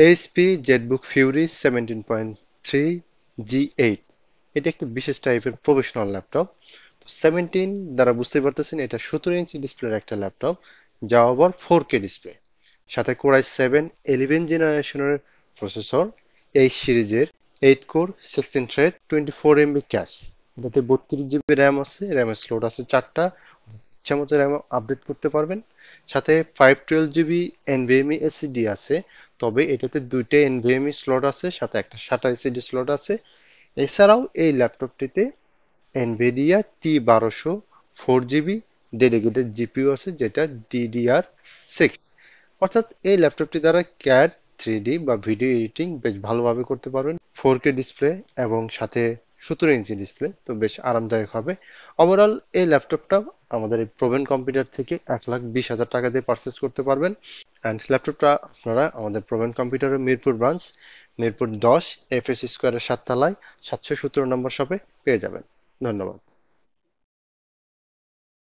HP Jetbook Fury 17.3 G8 এটা একটি বিশেষ টাইপের প্রফেশনাল ল্যাপটপ। 17 দ্বারা বুঝতে পারতেছেন এটা 17 ইঞ্চি ডিসপ্লের একটা ল্যাপটপ, যা আবার 4K ডিসপ্লে। সাথে কোর i7 11 জেনারেশনের প্রসেসর। এই সিরিজের 8 কোর 16 থ্রেড 24 MB ক্যাশ। এটাতে 32 GB র্যাম আছে, র্যামের স্লট আছে 4টা, ইচ্ছামতো র্যাম আপডেট করতে পারবেন। সাথে 512 GB NVMe SSD আছে, তবে এটাতে দুইটা NVMe স্লট আছে, সাথে একটা SATA SSD স্লট আছে। এছাড়াও এই ল্যাপটপটিতে NVIDIA T1200 4GB dedicated GPU আছে, যেটা DDR6। অর্থাৎ এই ল্যাপটপটি দ্বারা CAD 3D বা ভিডিও এডিটিং বেশ ভালোভাবে করতে পারবেন। 4K ডিসপ্লে এবং সাথে 17 ইঞ্চি ডিসপ্লে, তো বেশ আরামদায়ক হবে। ওভারঅল এই ল্যাপটপটা আমাদের এই প্রবীণ কম্পিউটার থেকে 1,20,000 টাকা দিয়ে পারচেস করতে পারবেন। অ্যান্ড ল্যাপটপটা আপনারা আমাদের প্রবীণ কম্পিউটারের মিরপুর ব্রাঞ্চ, মিরপুর 10 FS স্কোয়ারের 7 তলায় 717 নম্বর শপে পেয়ে যাবেন। ধন্যবাদ।